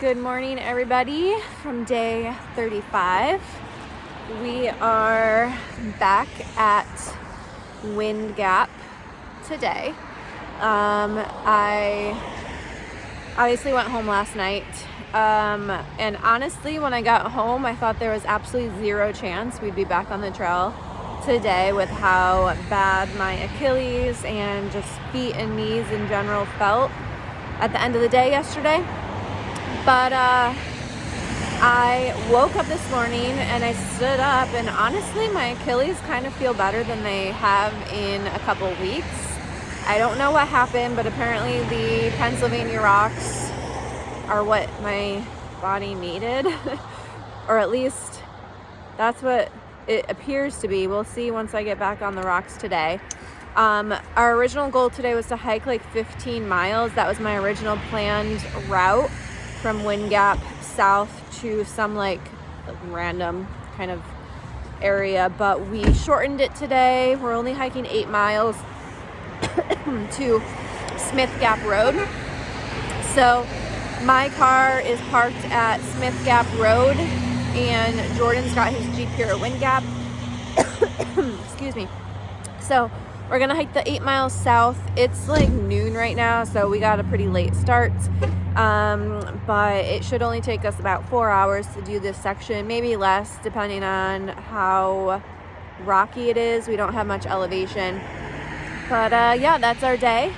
Good morning, everybody, from day 35. We are back at Wind Gap today. I obviously went home last night, and honestly, when I got home, I thought there was absolutely zero chance we'd be back on the trail today with how bad my Achilles and just feet and knees in general felt at the end of the day yesterday. But I woke up this morning and I stood up, and honestly, my Achilles kind of feel better than they have in a couple weeks. I don't know what happened, but apparently the Pennsylvania rocks are what my body needed, or at least that's what it appears to be. We'll see once I get back on the rocks today. Our original goal today was to hike like 15 miles. That was my original planned route from Wind Gap south to some like random kind of area, but we shortened it today. We're only hiking 8 miles to Smith Gap Road. So my car is parked at Smith Gap Road and Jordan's got his Jeep here at Wind Gap. Excuse me. So we're gonna hike the 8 miles south. It's like noon right now, so we got a pretty late start. But it should only take us about 4 hours to do this section, maybe less depending on how rocky it is. We don't have much elevation, but yeah, that's our day.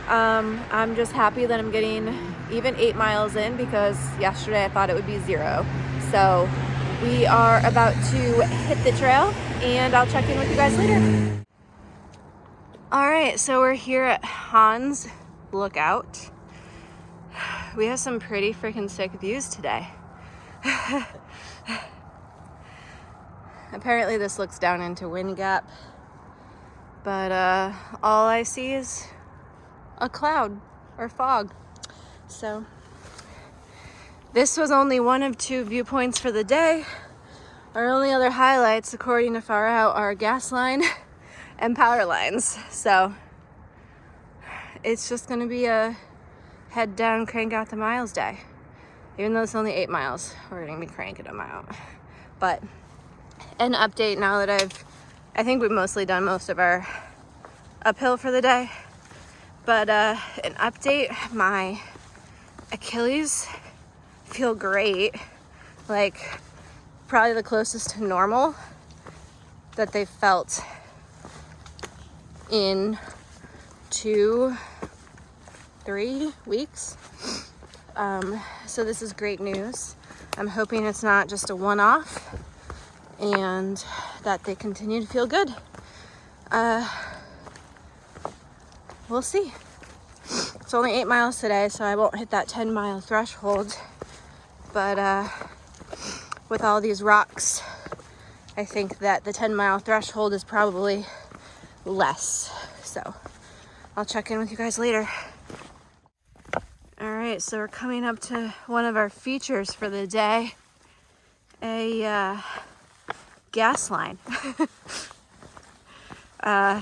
I'm just happy that I'm getting even 8 miles in, because yesterday I thought it would be 0. So we are about to hit the trail, and I'll check in with you guys later. All right, so we're here at Hans Lookout. We have some pretty freaking sick views today. Apparently this looks down into Wind Gap, but all I see is a cloud or fog. So this was only one of 2 viewpoints for the day. Our only other highlights, according to Far Out, are gas line and power lines. So it's just gonna be a head down, crank out the miles day. Even though it's only 8 miles, we're gonna be cranking them out. But an update now that I think we've mostly done most of our uphill for the day. But an update, my Achilles feel great. Like probably the closest to normal that they felt in 2-3 weeks. So this is great news. I'm hoping it's not just a one-off and that they continue to feel good. We'll see. It's only 8 miles today, so I won't hit that 10-mile threshold. But with all these rocks, I think that the 10-mile threshold is probably less. So I'll check in with you guys later. All right, so we're coming up to one of our features for the day, a gas line.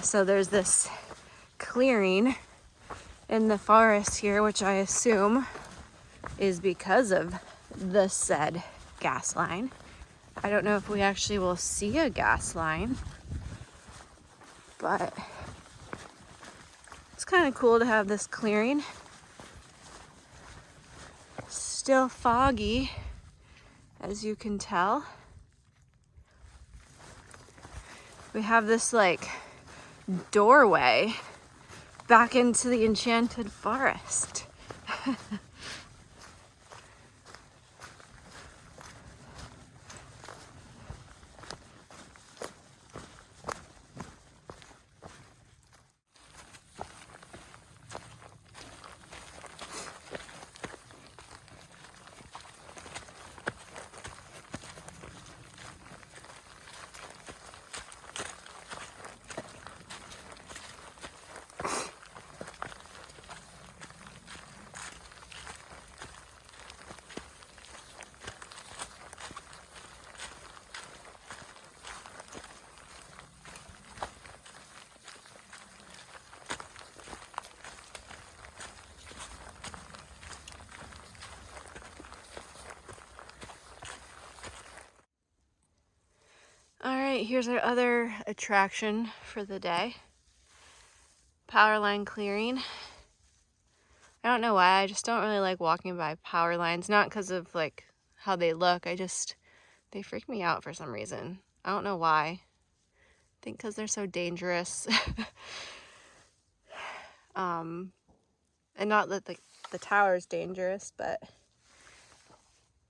So there's this clearing in the forest here, which I assume is because of the said gas line. I don't know if we actually will see a gas line, but it's kind of cool to have this clearing. Still foggy, as you can tell. We have this like doorway back into the enchanted forest. right, here's our other attraction for the day. Power line clearing. I don't know why, I just don't really like walking by power lines. Not because of like how they look, they freak me out for some reason. I don't know why. I think because they're so dangerous. And not that the tower is dangerous, but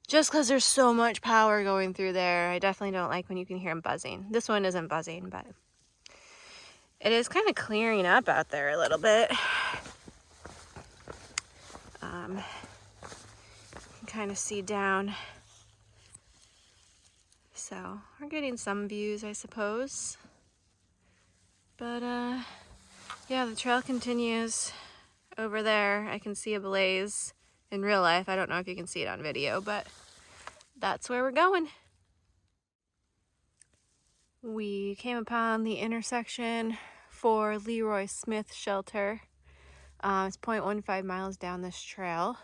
just because there's so much power going through there. I definitely don't like when you can hear them buzzing. This one isn't buzzing, but it is kind of clearing up out there a little bit. You can kind of see down. So we're getting some views, I suppose. But yeah, the trail continues over there. I can see a blaze in real life. I don't know if you can see it on video, but that's where we're going. We came upon the intersection for Leroy Smith Shelter. It's 0.15 miles down this trail.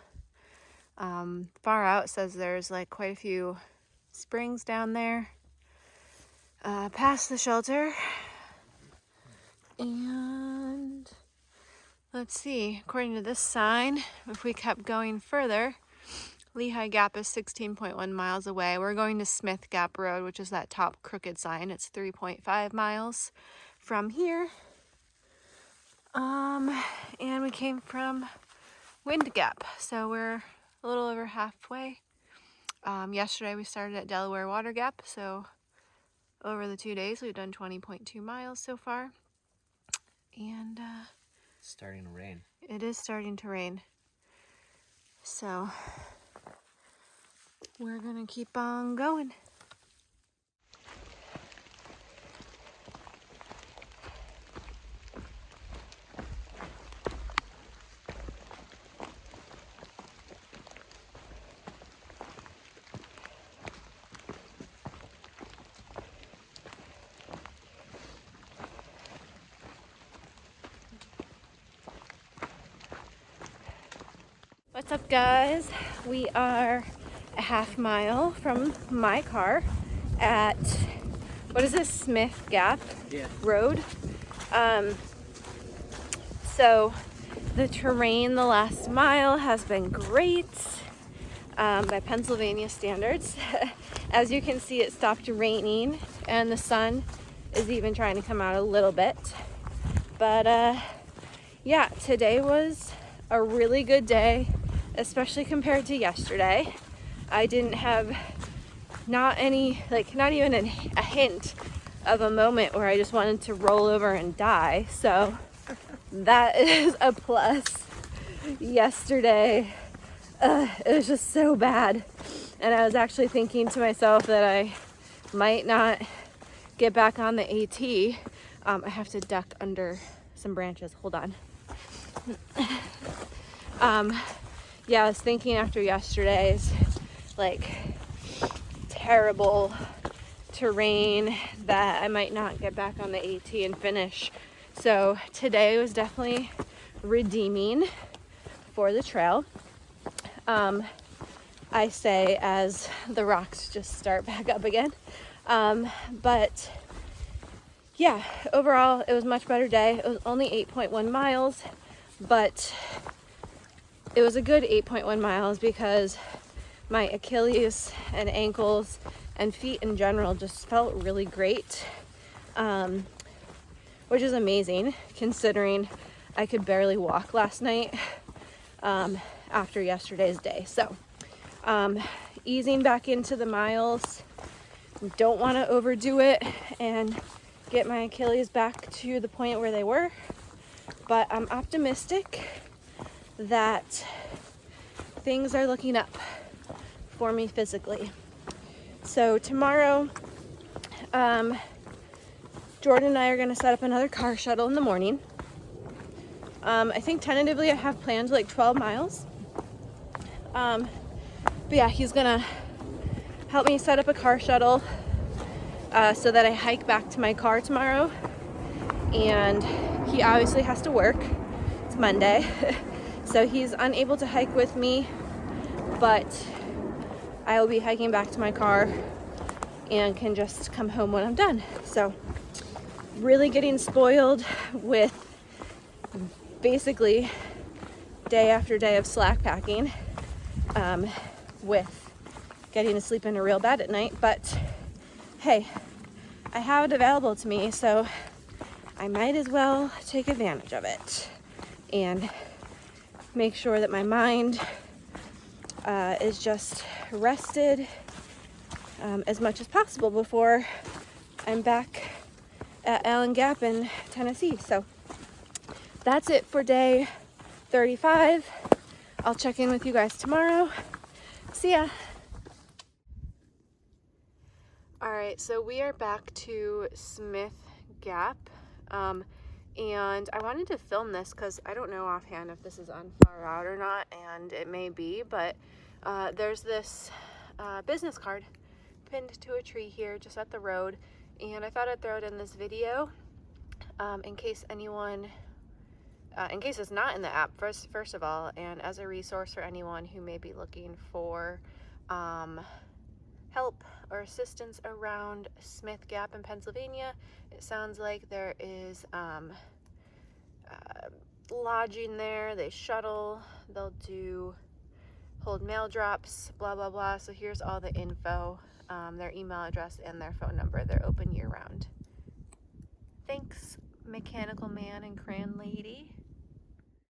Far out says there's like quite a few springs down there past the shelter. And let's see, according to this sign, if we kept going further, Lehigh Gap is 16.1 miles away. We're going to Smith Gap Road, which is that top crooked sign. It's 3.5 miles from here. And we came from Wind Gap, so we're a little over halfway. Yesterday we started at Delaware Water Gap, so over the 2 days we've done 20.2 miles so far. And it's starting to rain. It is starting to rain. So we're gonna keep on going. What's up, guys? We are a half mile from my car at, what is this, Smith Gap Road. So the terrain the last mile has been great by Pennsylvania standards. As you can see, it stopped raining and the sun is even trying to come out a little bit. But yeah, today was a really good day, especially compared to yesterday. I didn't have not even a hint of a moment where I just wanted to roll over and die. So that is a plus. Yesterday, it was just so bad. And I was actually thinking to myself that I might not get back on the AT. I have to duck under some branches. Hold on. Yeah, I was thinking after yesterday's terrible terrain that I might not get back on the AT and finish. So today was definitely redeeming for the trail. I say as the rocks just start back up again. But yeah, overall it was a much better day. It was only 8.1 miles, but it was a good 8.1 miles because my Achilles and ankles and feet in general just felt really great, which is amazing considering I could barely walk last night after yesterday's day. So easing back into the miles, don't want to overdo it and get my Achilles back to the point where they were, but I'm optimistic that things are looking up for me physically. So tomorrow, Jordan and I are going to set up another car shuttle in the morning. I think tentatively I have planned 12 miles. But yeah, he's going to help me set up a car shuttle so that I hike back to my car tomorrow. And he obviously has to work. It's Monday. So he's unable to hike with me, but I will be hiking back to my car and can just come home when I'm done. So really getting spoiled with basically day after day of slack packing, with getting to sleep in a real bed at night. But hey, I have it available to me, so I might as well take advantage of it and make sure that my mind is just rested as much as possible before I'm back at Allen Gap in Tennessee. So that's it for day 35. I'll check in with you guys tomorrow. See ya. All right, so we are back to Smith Gap. And I wanted to film this because I don't know offhand if this is on far out or not, and it may be, but there's this business card pinned to a tree here just at the road, and I thought I'd throw it in this video in case anyone, in case it's not in the app, first of all, and as a resource for anyone who may be looking for help or assistance around Smith Gap in Pennsylvania. It sounds like there is lodging there. They shuttle, they'll hold mail drops, blah blah blah. So here's all the info, their email address and their phone number. They're open year round. Thanks, mechanical man and crayon lady.